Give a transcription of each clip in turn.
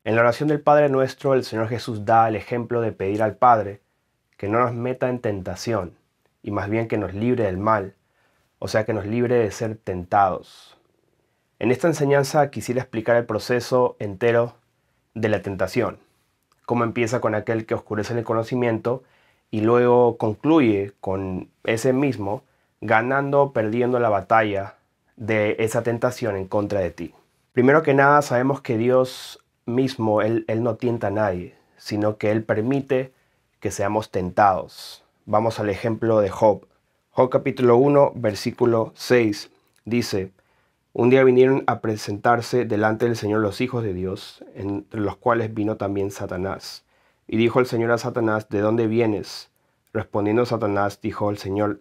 En la oración del Padre Nuestro, el Señor Jesús da el ejemplo de pedir al Padre que no nos meta en tentación, y más bien que nos libre del mal, o sea, que nos libre de ser tentados. En esta enseñanza quisiera explicar el proceso entero de la tentación, cómo empieza con aquel que oscurece el conocimiento y luego concluye con ese mismo ganando o perdiendo la batalla de esa tentación en contra de ti. Primero que nada, sabemos que Dios mismo, Él no tienta a nadie, sino que Él permite que seamos tentados. Vamos al ejemplo de Job. Job capítulo 1, versículo 6 dice: un día vinieron a presentarse delante del Señor los hijos de Dios, entre los cuales vino también Satanás. Y dijo el Señor a Satanás: ¿de dónde vienes? Respondiendo Satanás, dijo el Señor: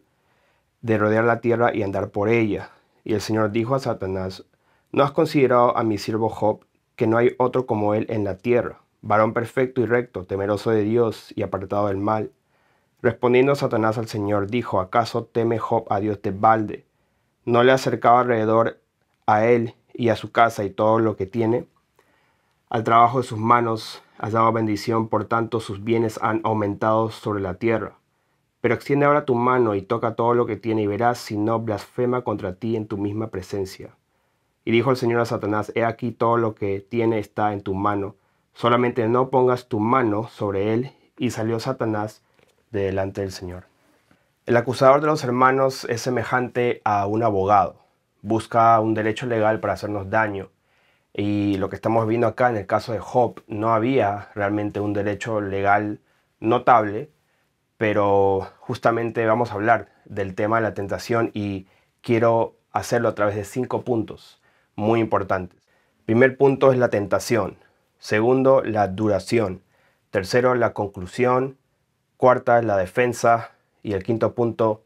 de rodear la tierra y andar por ella. Y el Señor dijo a Satanás: ¿no has considerado a mi siervo Job, que no hay otro como él en la tierra, varón perfecto y recto, temeroso de Dios y apartado del mal? Respondiendo Satanás al Señor, dijo: ¿acaso teme Job a Dios de balde? ¿No le ha acercado alrededor a él y a su casa y todo lo que tiene? Al trabajo de sus manos has dado bendición, por tanto sus bienes han aumentado sobre la tierra. Pero extiende ahora tu mano y toca todo lo que tiene, y verás si no blasfema contra ti en tu misma presencia. Y dijo el Señor a Satanás: he aquí todo lo que tiene está en tu mano, solamente no pongas tu mano sobre él. Y salió Satanás de delante del Señor. El acusador de los hermanos es semejante a un abogado. Busca un derecho legal para hacernos daño. Y lo que estamos viendo acá en el caso de Job, no había realmente un derecho legal notable, pero justamente vamos a hablar del tema de la tentación y quiero hacerlo a través de 5 puntos muy importantes. Primer punto es la tentación. Segundo, la duración. Tercero, la conclusión. Cuarta, la defensa. Y el quinto punto,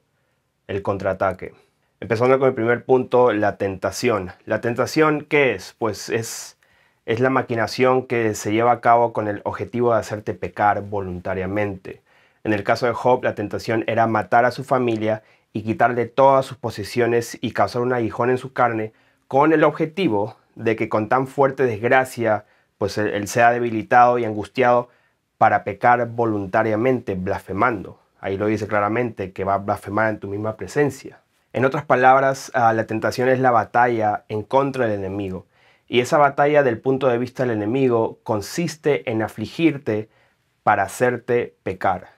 el contraataque. Empezando con el primer punto, la tentación. ¿La tentación qué es? Pues es la maquinación que se lleva a cabo con el objetivo de hacerte pecar voluntariamente. En el caso de Job, la tentación era matar a su familia y quitarle todas sus posesiones y causar un aguijón en su carne, con el objetivo de que con tan fuerte desgracia, pues él sea debilitado y angustiado para pecar voluntariamente, blasfemando. Ahí lo dice claramente, que va a blasfemar en tu misma presencia. En otras palabras, la tentación es la batalla en contra del enemigo. Y esa batalla, del punto de vista del enemigo, consiste en afligirte para hacerte pecar.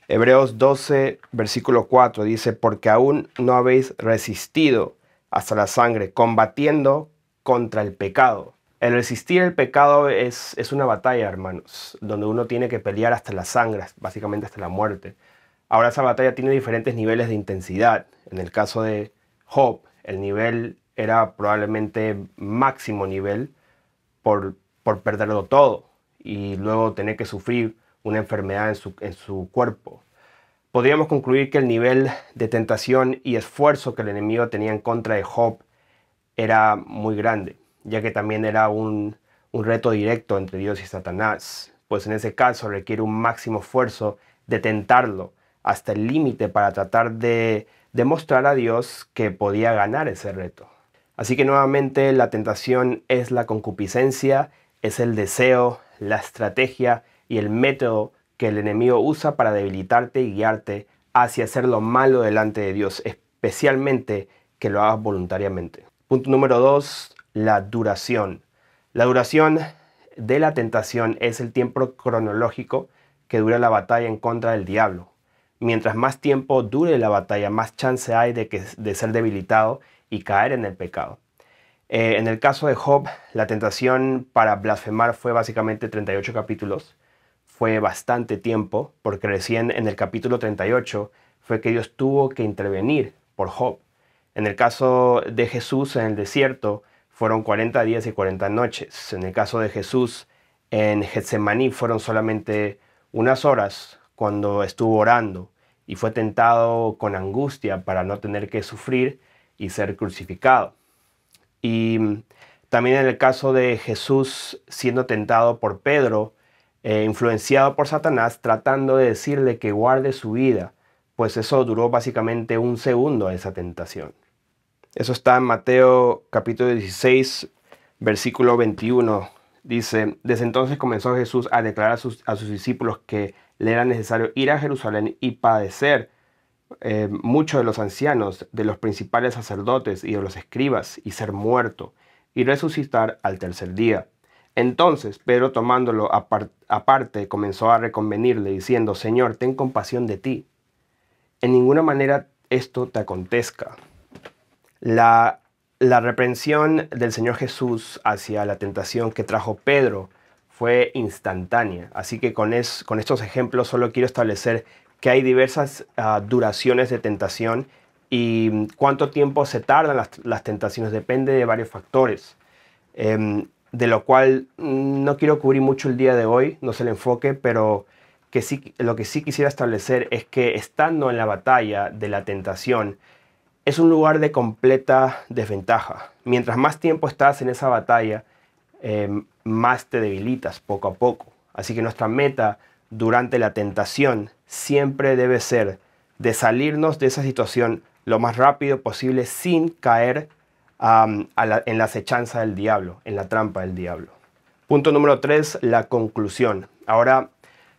Hebreos 12, versículo 4 dice: porque aún no habéis resistido hasta la sangre, combatiendo contra el pecado. El resistir el pecado es una batalla, hermanos, donde uno tiene que pelear hasta la sangre, básicamente hasta la muerte. Ahora, esa batalla tiene diferentes niveles de intensidad. En el caso de Job, el nivel era probablemente máximo nivel por perderlo todo y luego tener que sufrir una enfermedad en su cuerpo. Podríamos concluir que el nivel de tentación y esfuerzo que el enemigo tenía en contra de Job era muy grande, ya que también era un reto directo entre Dios y Satanás, pues en ese caso requiere un máximo esfuerzo de tentarlo hasta el límite para tratar de demostrar a Dios que podía ganar ese reto. Así que nuevamente la tentación es la concupiscencia, es el deseo, la estrategia y el método que el enemigo usa para debilitarte y guiarte hacia hacer lo malo delante de Dios, especialmente que lo hagas voluntariamente. Punto número 2, la duración. La duración de la tentación es el tiempo cronológico que dura la batalla en contra del diablo. Mientras más tiempo dure la batalla, más chance hay de ser debilitado y caer en el pecado. En el caso de Job, la tentación para blasfemar fue básicamente 38 capítulos. Fue bastante tiempo, porque recién en el capítulo 38 fue que Dios tuvo que intervenir por Job. En el caso de Jesús en el desierto fueron 40 días y 40 noches. En el caso de Jesús en Getsemaní fueron solamente unas horas cuando estuvo orando y fue tentado con angustia para no tener que sufrir y ser crucificado. Y también en el caso de Jesús siendo tentado por Pedro, influenciado por Satanás, tratando de decirle que guarde su vida, pues eso duró básicamente un segundo esa tentación. Eso está en Mateo capítulo 16, versículo 21. Dice, desde entonces comenzó Jesús a declarar a sus discípulos que le era necesario ir a Jerusalén y padecer mucho de los ancianos, de los principales sacerdotes y de los escribas, y ser muerto, y resucitar al tercer día. Entonces Pedro, tomándolo aparte, comenzó a reconvenirle, diciendo, Señor, ten compasión de ti. En ninguna manera esto te acontezca. La reprensión del Señor Jesús hacia la tentación que trajo Pedro fue instantánea. Así que con estos ejemplos solo quiero establecer que hay diversas duraciones de tentación y cuánto tiempo se tardan las tentaciones depende de varios factores, de lo cual no quiero cubrir mucho el día de hoy, no es el enfoque, pero lo que sí quisiera establecer es que estando en la batalla de la tentación, es un lugar de completa desventaja. Mientras más tiempo estás en esa batalla, más te debilitas poco a poco. Así que nuestra meta durante la tentación siempre debe ser de salirnos de esa situación lo más rápido posible sin caer en la acechanza del diablo, en la trampa del diablo. Punto número 3, la conclusión. Ahora,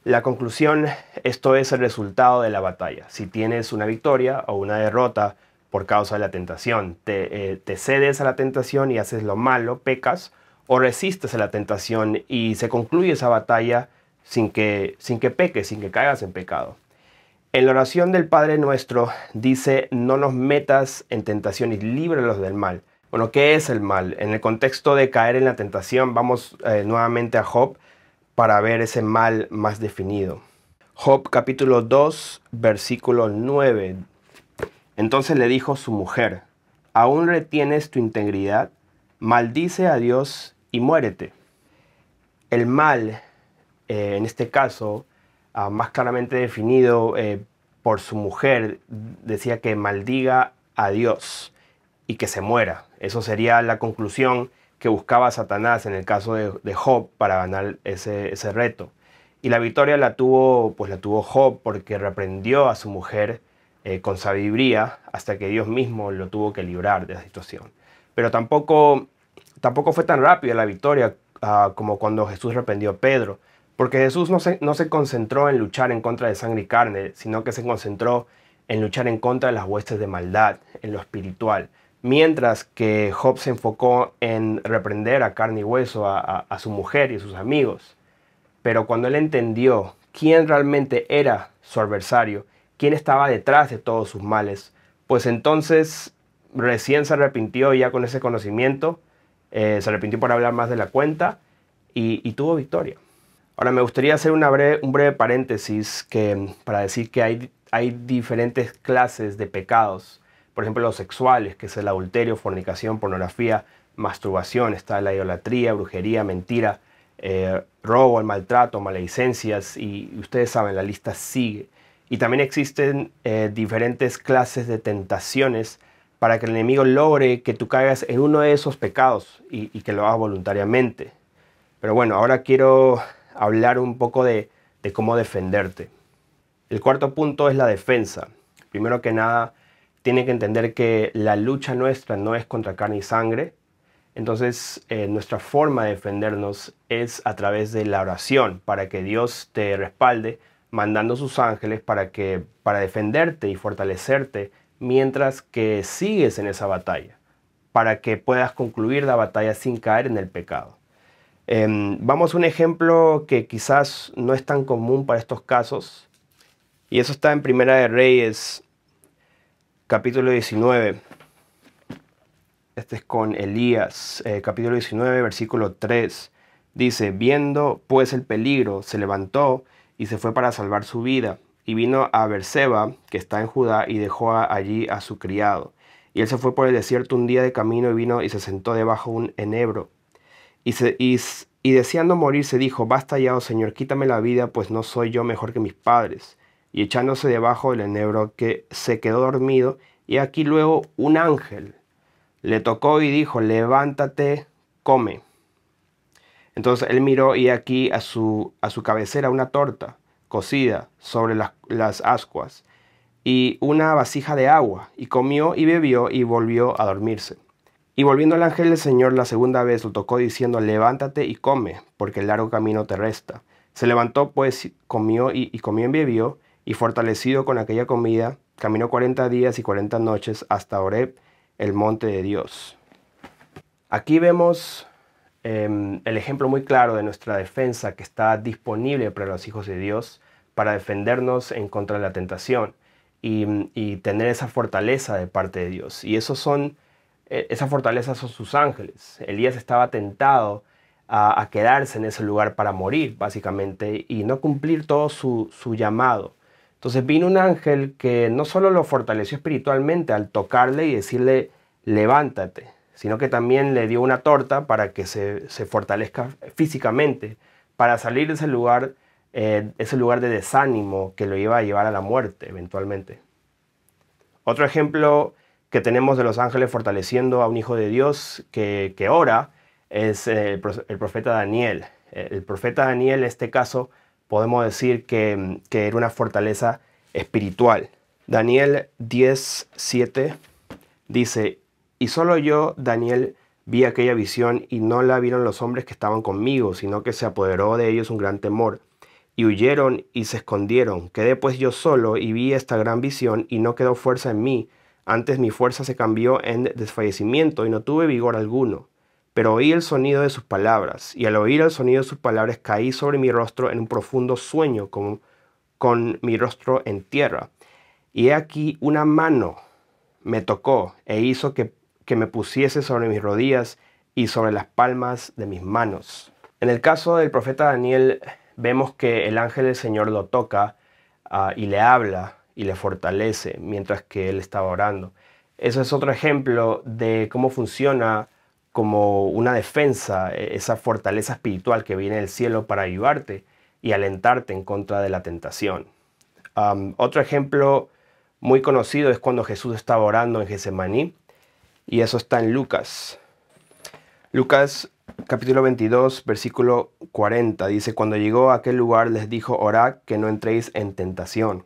la conclusión, esto es el resultado de la batalla. Si tienes una victoria o una derrota por causa de la tentación, te cedes a la tentación y haces lo malo, pecas, o resistes a la tentación y se concluye esa batalla sin que peques, sin que caigas en pecado. En la oración del Padre Nuestro dice, no nos metas en tentación y líbralos del mal. Bueno, ¿qué es el mal? En el contexto de caer en la tentación, vamos nuevamente a Job para ver ese mal más definido. Job capítulo 2, versículo 9. Entonces le dijo su mujer, ¿aún retienes tu integridad? Maldice a Dios y muérete. El mal, en este caso, más claramente definido por su mujer, decía que maldiga a Dios y que se muera. Eso sería la conclusión que buscaba Satanás en el caso de Job para ganar ese reto. Y la victoria la tuvo Job porque reprendió a su mujer con sabiduría hasta que Dios mismo lo tuvo que librar de la situación. Pero tampoco fue tan rápida la victoria como cuando Jesús reprendió a Pedro, porque Jesús no se concentró en luchar en contra de sangre y carne, sino que se concentró en luchar en contra de las huestes de maldad, en lo espiritual. Mientras que Job se enfocó en reprender a carne y hueso a su mujer y a sus amigos. Pero cuando él entendió quién realmente era su adversario, quién estaba detrás de todos sus males, pues entonces recién se arrepintió ya con ese conocimiento, se arrepintió por hablar más de la cuenta y tuvo victoria. Ahora me gustaría hacer un breve paréntesis para decir que hay diferentes clases de pecados. Por ejemplo, los sexuales, que es el adulterio, fornicación, pornografía, masturbación, está la idolatría, brujería, mentira, robo, el maltrato, maledicencias, y ustedes saben, la lista sigue. Y también existen diferentes clases de tentaciones para que el enemigo logre que tú caigas en uno de esos pecados y que lo hagas voluntariamente. Pero bueno, ahora quiero hablar un poco de cómo defenderte. El cuarto punto es la defensa. Primero que nada, tiene que entender que la lucha nuestra no es contra carne y sangre. Entonces, nuestra forma de defendernos es a través de la oración, para que Dios te respalde, mandando sus ángeles para defenderte y fortalecerte mientras que sigues en esa batalla, para que puedas concluir la batalla sin caer en el pecado. Vamos a un ejemplo que quizás no es tan común para estos casos, y eso está en Primera de Reyes, capítulo 19. Este es con Elías, capítulo 19, versículo 3. Dice, viendo pues el peligro, se levantó y se fue para salvar su vida. Y vino a Berseba, que está en Judá, y dejó allí a su criado. Y él se fue por el desierto un día de camino y vino y se sentó debajo de un enebro. Y deseando morir se dijo, basta ya, oh Señor, quítame la vida, pues no soy yo mejor que mis padres. Y echándose debajo del enebro, que se quedó dormido, y aquí luego un ángel le tocó y dijo, levántate, come. Entonces él miró y aquí a su cabecera una torta cocida sobre las ascuas y una vasija de agua, y comió y bebió y volvió a dormirse. Y volviendo al ángel del Señor la segunda vez lo tocó diciendo, levántate y come, porque el largo camino te resta. Se levantó pues, comió y comió y bebió, y fortalecido con aquella comida, caminó 40 días y 40 noches hasta Horeb, el monte de Dios. Aquí vemos el ejemplo muy claro de nuestra defensa que está disponible para los hijos de Dios para defendernos en contra de la tentación y tener esa fortaleza de parte de Dios. Y esa fortaleza son sus ángeles. Elías estaba tentado a quedarse en ese lugar para morir, básicamente, y no cumplir todo su llamado. Entonces vino un ángel que no solo lo fortaleció espiritualmente al tocarle y decirle, levántate, sino que también le dio una torta para que se fortalezca físicamente, para salir de ese lugar de desánimo que lo iba a llevar a la muerte eventualmente. Otro ejemplo que tenemos de los ángeles fortaleciendo a un hijo de Dios que ora es el profeta Daniel. El profeta Daniel, en este caso, podemos decir que era una fortaleza espiritual. Daniel 10:7 dice, y solo yo, Daniel, vi aquella visión y no la vieron los hombres que estaban conmigo, sino que se apoderó de ellos un gran temor. Y huyeron y se escondieron. Quedé pues yo solo y vi esta gran visión y no quedó fuerza en mí. Antes mi fuerza se cambió en desfallecimiento y no tuve vigor alguno. Pero oí el sonido de sus palabras, y al oír el sonido de sus palabras caí sobre mi rostro en un profundo sueño, con mi rostro en tierra. Y he aquí una mano me tocó e hizo que me pusiese sobre mis rodillas y sobre las palmas de mis manos. En el caso del profeta Daniel, vemos que el ángel del Señor lo toca y le habla y le fortalece mientras que él estaba orando. Eso es otro ejemplo de cómo funciona como una defensa, esa fortaleza espiritual que viene del cielo para ayudarte y alentarte en contra de la tentación. Otro ejemplo muy conocido es cuando Jesús estaba orando en Getsemaní, y eso está en Lucas. Lucas capítulo 22, versículo 40, dice, cuando llegó a aquel lugar les dijo, orad que no entréis en tentación.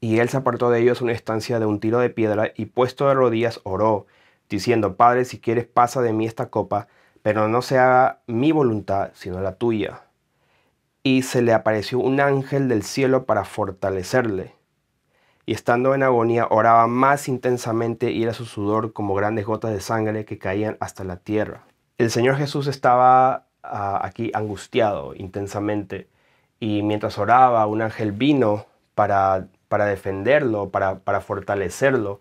Y él se apartó de ellos una estancia de un tiro de piedra y puesto de rodillas oró, diciendo, Padre, si quieres pasa de mí esta copa, pero no se haga mi voluntad, sino la tuya. Y se le apareció un ángel del cielo para fortalecerle. Y estando en agonía oraba más intensamente y era su sudor como grandes gotas de sangre que caían hasta la tierra. El Señor Jesús estaba aquí angustiado intensamente y mientras oraba un ángel vino para defenderlo, para fortalecerlo,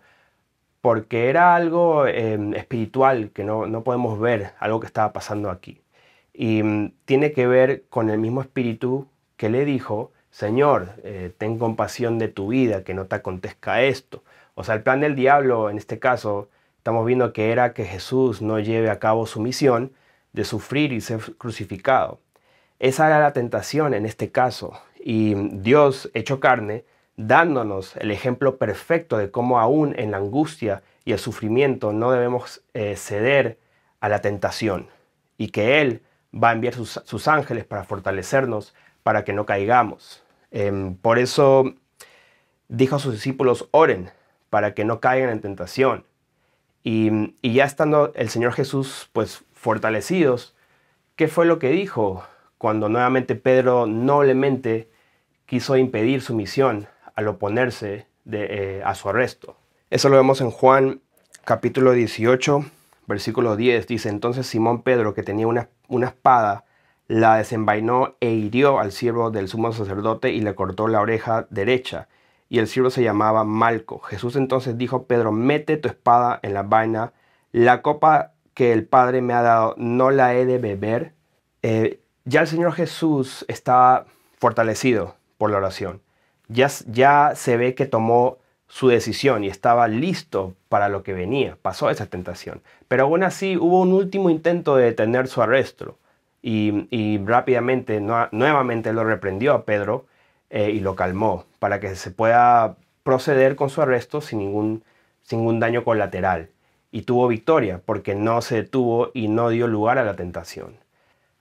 porque era algo espiritual que no podemos ver, algo que estaba pasando aquí. Y tiene que ver con el mismo espíritu que le dijo, Señor, ten compasión de tu vida, que no te acontezca esto. O sea, el plan del diablo, en este caso, estamos viendo que era que Jesús no lleve a cabo su misión de sufrir y ser crucificado. Esa era la tentación en este caso. Y Dios, hecho carne, dándonos el ejemplo perfecto de cómo aún en la angustia y el sufrimiento no debemos ceder a la tentación. Y que Él va a enviar sus ángeles para fortalecernos, para que no caigamos. Por eso dijo a sus discípulos, oren para que no caigan en tentación. Y ya estando el Señor Jesús pues fortalecidos, ¿qué fue lo que dijo cuando nuevamente Pedro noblemente quiso impedir su misión al oponerse a su arresto? Eso lo vemos en Juan capítulo 18, versículo 10. Dice, entonces Simón Pedro, que tenía una espada, la desenvainó e hirió al siervo del sumo sacerdote y le cortó la oreja derecha. Y el siervo se llamaba Malco. Jesús entonces dijo, Pedro, mete tu espada en la vaina. La copa que el Padre me ha dado, ¿no la he de beber? Ya el Señor Jesús estaba fortalecido por la oración. Ya se ve que tomó su decisión y estaba listo para lo que venía. Pasó esa tentación. Pero aún así hubo un último intento de detener su arresto. Y rápidamente, nuevamente lo reprendió a Pedro y lo calmó para que se pueda proceder con su arresto sin ningún daño colateral. Y tuvo victoria porque no se detuvo y no dio lugar a la tentación.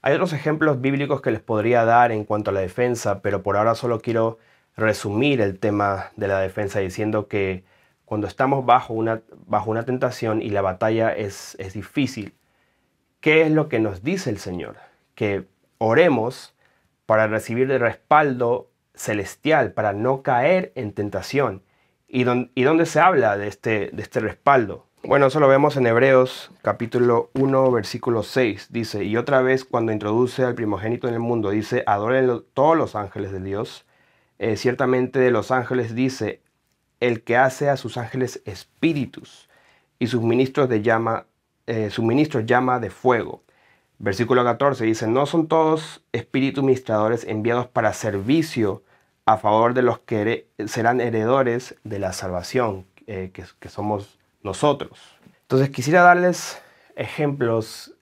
Hay otros ejemplos bíblicos que les podría dar en cuanto a la defensa, pero por ahora solo quiero resumir el tema de la defensa diciendo que cuando estamos bajo una tentación y la batalla es difícil, ¿qué es lo que nos dice el Señor? Que oremos para recibir el respaldo celestial, para no caer en tentación. ¿Y dónde se habla de este respaldo? Bueno, eso lo vemos en Hebreos capítulo 1, versículo 6. Dice, y otra vez cuando introduce al primogénito en el mundo, dice, adórenlo todos los ángeles de Dios. Ciertamente de los ángeles dice, el que hace a sus ángeles espíritus y sus ministros llama de fuego. Versículo 14 dice, no son todos espíritus ministradores enviados para servicio a favor de los que serán heredores de la salvación, que somos nosotros. Entonces quisiera darles ejemplos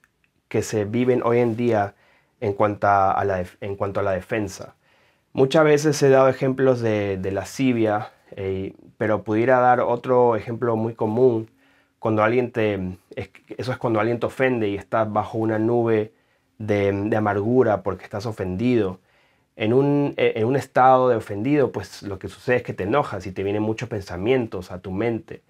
que se viven hoy en día en cuanto a la defensa. Muchas veces he dado ejemplos de lascivia, pero pudiera dar otro ejemplo muy común. Eso es cuando alguien te ofende y estás bajo una nube de amargura porque estás ofendido. En un estado de ofendido, pues lo que sucede es que te enojas y te vienen muchos pensamientos a tu mente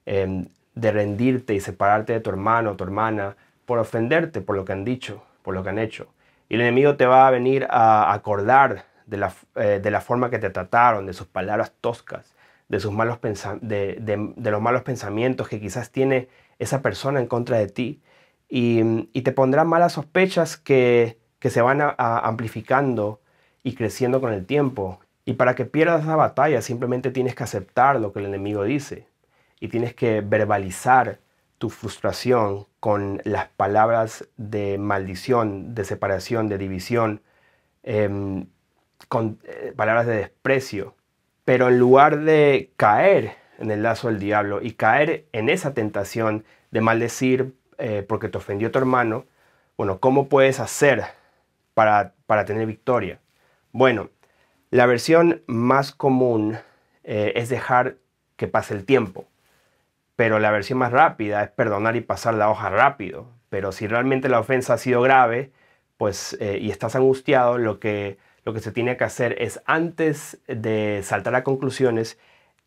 de rendirte y separarte de tu hermano o tu hermana por ofenderte por lo que han dicho, por lo que han hecho. Y el enemigo te va a venir a acordar de la forma que te trataron, de sus palabras toscas, de los malos pensamientos que quizás tiene esa persona en contra de ti. Y te pondrá malas sospechas que se van amplificando y creciendo con el tiempo. Y para que pierdas esa batalla simplemente tienes que aceptar lo que el enemigo dice. Y tienes que verbalizar tu frustración con las palabras de maldición, de separación, de división, con palabras de desprecio. Pero en lugar de caer en el lazo del diablo y caer en esa tentación de maldecir porque te ofendió tu hermano, bueno, ¿cómo puedes hacer para tener victoria? Bueno, la versión más común es dejar que pase el tiempo. Pero la versión más rápida es perdonar y pasar la hoja rápido. Pero si realmente la ofensa ha sido grave, pues, y estás angustiado, lo que se tiene que hacer es, antes de saltar a conclusiones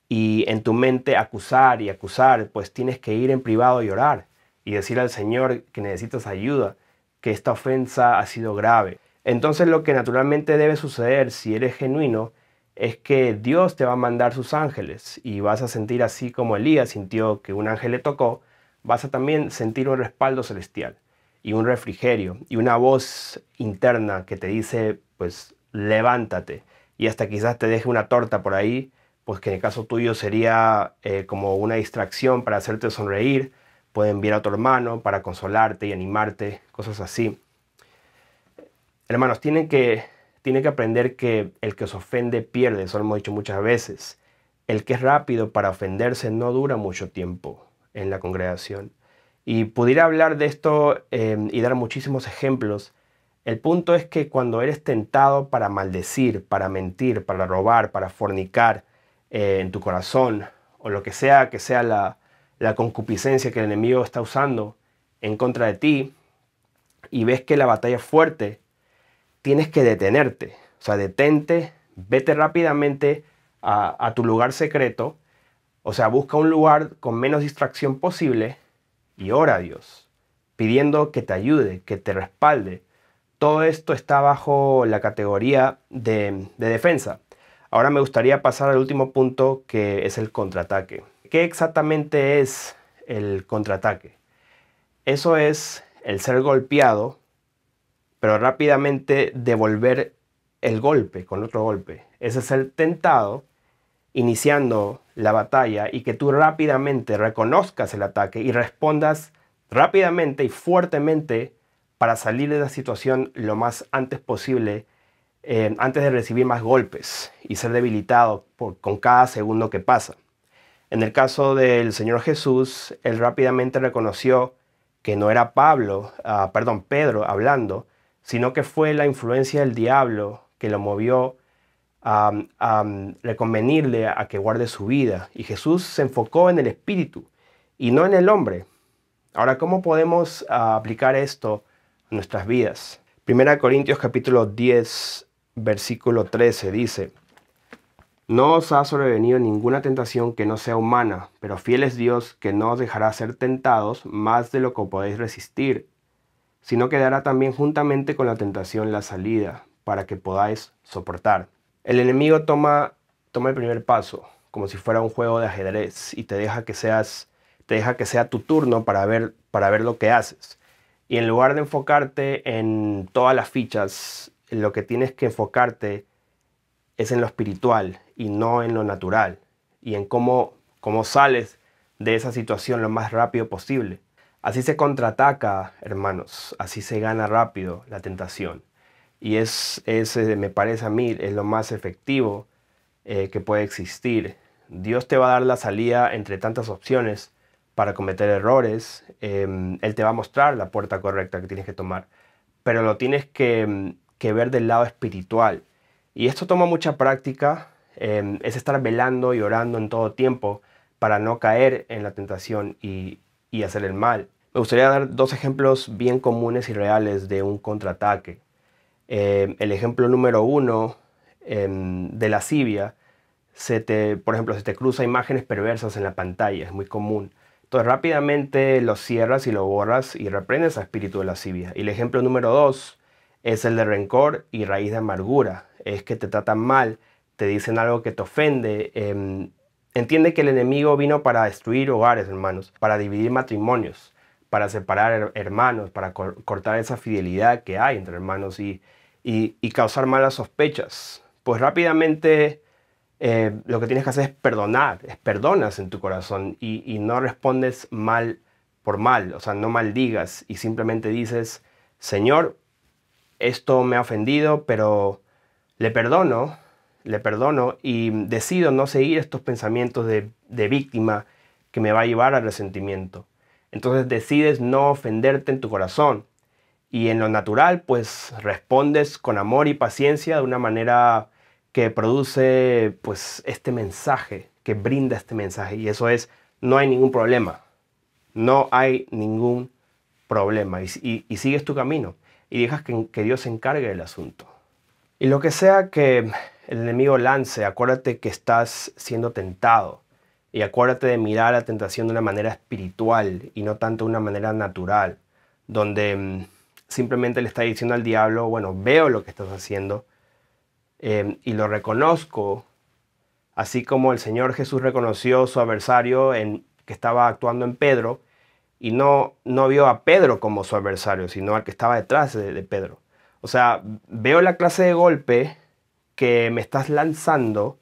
y en tu mente acusar y acusar, pues tienes que ir en privado y orar y decir al Señor que necesitas ayuda, que esta ofensa ha sido grave. Entonces lo que naturalmente debe suceder si eres genuino es que Dios te va a mandar sus ángeles y vas a sentir, así como Elías sintió que un ángel le tocó, vas a también sentir un respaldo celestial y un refrigerio y una voz interna que te dice, pues levántate, y hasta quizás te deje una torta por ahí, pues que en el caso tuyo sería como una distracción para hacerte sonreír. Puede enviar a tu hermano para consolarte y animarte, cosas así. Hermanos, tienen que aprender que el que se ofende pierde, eso lo hemos dicho muchas veces. El que es rápido para ofenderse no dura mucho tiempo en la congregación. Y pudiera hablar de esto y dar muchísimos ejemplos. El punto es que cuando eres tentado para maldecir, para mentir, para robar, para fornicar en tu corazón, o lo que sea la concupiscencia que el enemigo está usando en contra de ti, y ves que la batalla es fuerte, tienes que detenerte. O sea, detente, vete rápidamente a tu lugar secreto. O sea, busca un lugar con menos distracción posible y ora a Dios, pidiendo que te ayude, que te respalde. Todo esto está bajo la categoría de defensa. Ahora me gustaría pasar al último punto, que es el contraataque. ¿Qué exactamente es el contraataque? Eso es el ser golpeado, pero rápidamente devolver el golpe con otro golpe. Ese es ser tentado, iniciando la batalla, y que tú rápidamente reconozcas el ataque y respondas rápidamente y fuertemente para salir de la situación lo más antes posible, antes de recibir más golpes y ser debilitado con cada segundo que pasa. En el caso del Señor Jesús, él rápidamente reconoció que no era Pedro hablando, sino que fue la influencia del diablo que lo movió a reconvenirle a que guarde su vida. Y Jesús se enfocó en el Espíritu y no en el hombre. Ahora, ¿cómo podemos aplicar esto a nuestras vidas? 1 Corintios capítulo 10, versículo 13 dice: No os ha sobrevenido ninguna tentación que no sea humana, pero fiel es Dios que no os dejará ser tentados más de lo que podéis resistir, sino que dará también juntamente con la tentación la salida, para que podáis soportar. El enemigo toma el primer paso, como si fuera un juego de ajedrez, y te deja que sea tu turno para ver lo que haces. Y en lugar de enfocarte en todas las fichas, en lo que tienes que enfocarte es en lo espiritual y no en lo natural, y en cómo sales de esa situación lo más rápido posible. Así se contraataca, hermanos, así se gana rápido la tentación. Y me parece a mí, es lo más efectivo que puede existir. Dios te va a dar la salida entre tantas opciones para cometer errores. Él te va a mostrar la puerta correcta que tienes que tomar, pero lo tienes que ver del lado espiritual. Y esto toma mucha práctica, es estar velando y orando en todo tiempo para no caer en la tentación y hacer el mal. Me gustaría dar dos ejemplos bien comunes y reales de un contraataque. El ejemplo número uno, de lascivia, por ejemplo, se te cruza imágenes perversas en la pantalla, es muy común. Entonces rápidamente lo cierras y lo borras y reprendes a espíritu de lascivia. Y el ejemplo número dos es el de rencor y raíz de amargura. Es que te tratan mal, te dicen algo que te ofende. Entiende que el enemigo vino para destruir hogares, hermanos, para dividir matrimonios, para separar hermanos, para cortar esa fidelidad que hay entre hermanos y causar malas sospechas. Pues rápidamente lo que tienes que hacer es perdonar, perdonas en tu corazón y no respondes mal por mal, o sea, no maldigas y simplemente dices, Señor, esto me ha ofendido, pero le perdono, le perdono y decido no seguir estos pensamientos de víctima que me va a llevar al resentimiento. Entonces decides no ofenderte en tu corazón y en lo natural pues respondes con amor y paciencia de una manera que produce pues este mensaje, que brinda este mensaje, y eso es, no hay ningún problema, no hay ningún problema y sigues tu camino y dejas que Dios se encargue del asunto. Y lo que sea que el enemigo lance, acuérdate que estás siendo tentado. Y acuérdate de mirar la tentación de una manera espiritual y no tanto de una manera natural, donde simplemente le está diciendo al diablo, bueno, veo lo que estás haciendo y lo reconozco, así como el Señor Jesús reconoció su adversario que estaba actuando en Pedro y no vio a Pedro como su adversario, sino al que estaba detrás de Pedro. O sea, veo la clase de golpe que me estás lanzando,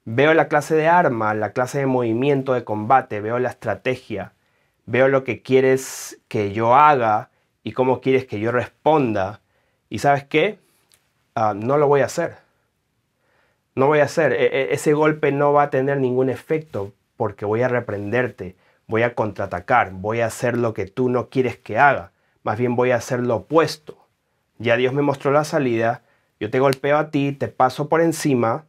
veo la clase de arma, la clase de movimiento de combate, veo la estrategia, veo lo que quieres que yo haga y cómo quieres que yo responda. ¿Y sabes qué? No lo voy a hacer. No voy a hacer. Ese golpe no va a tener ningún efecto porque voy a reprenderte, voy a contraatacar, voy a hacer lo que tú no quieres que haga. Más bien voy a hacer lo opuesto. Ya Dios me mostró la salida, yo te golpeo a ti, te paso por encima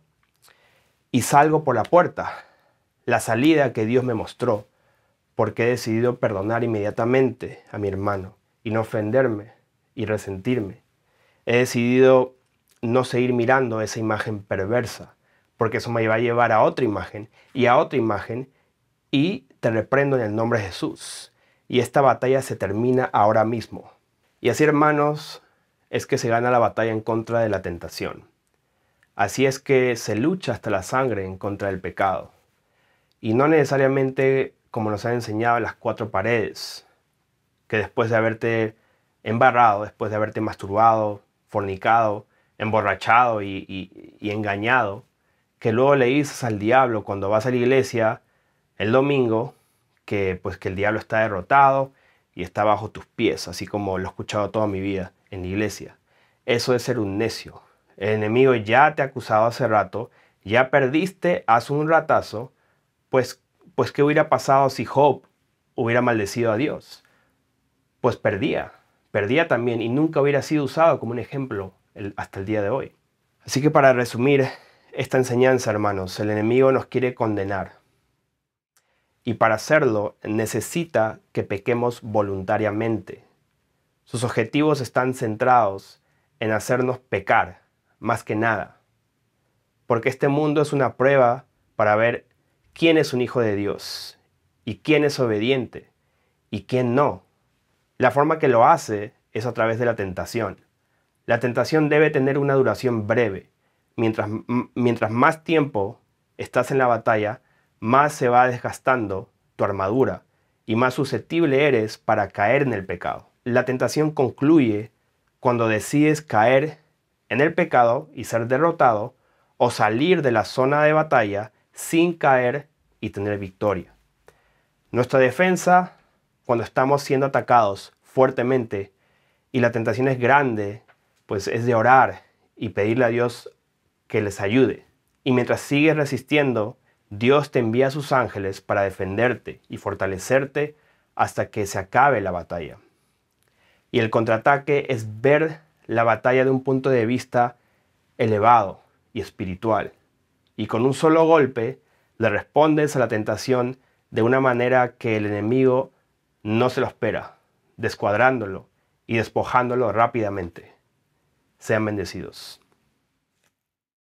y salgo por la puerta. La salida que Dios me mostró, porque he decidido perdonar inmediatamente a mi hermano y no ofenderme y resentirme. He decidido no seguir mirando esa imagen perversa, porque eso me va a llevar a otra imagen y a otra imagen, y te reprendo en el nombre de Jesús. Y esta batalla se termina ahora mismo. Y así, hermanos, es que se gana la batalla en contra de la tentación. Así es que se lucha hasta la sangre en contra del pecado. Y no necesariamente como nos han enseñado las cuatro paredes, que después de haberte embarrado, después de haberte masturbado, fornicado, emborrachado y engañado, que luego le dices al diablo cuando vas a la iglesia el domingo que pues que el diablo está derrotado y está bajo tus pies, así como lo he escuchado toda mi vida en la iglesia. Eso es ser un necio. El enemigo ya te ha acusado hace rato, ya perdiste hace un ratazo, pues ¿qué hubiera pasado si Job hubiera maldecido a Dios? Pues perdía también y nunca hubiera sido usado como un ejemplo hasta el día de hoy. Así que para resumir esta enseñanza, hermanos, el enemigo nos quiere condenar. Y para hacerlo necesita que pequemos voluntariamente. Sus objetivos están centrados en hacernos pecar, más que nada. porque este mundo es una prueba para ver quién es un hijo de Dios y quién es obediente y quién no. La forma que lo hace es a través de la tentación. La tentación debe tener una duración breve. Mientras más tiempo estás en la batalla, más se va desgastando tu armadura y más susceptible eres para caer en el pecado. La tentación concluye cuando decides caer en el pecado y ser derrotado, o salir de la zona de batalla sin caer y tener victoria. Nuestra defensa, cuando estamos siendo atacados fuertemente y la tentación es grande, pues es de orar y pedirle a Dios que les ayude. Y mientras sigues resistiendo, Dios te envía a sus ángeles para defenderte y fortalecerte hasta que se acabe la batalla. Y el contraataque es ver la batalla de un punto de vista elevado y espiritual. Y con un solo golpe le respondes a la tentación de una manera que el enemigo no se lo espera, descuadrándolo y despojándolo rápidamente. Sean bendecidos.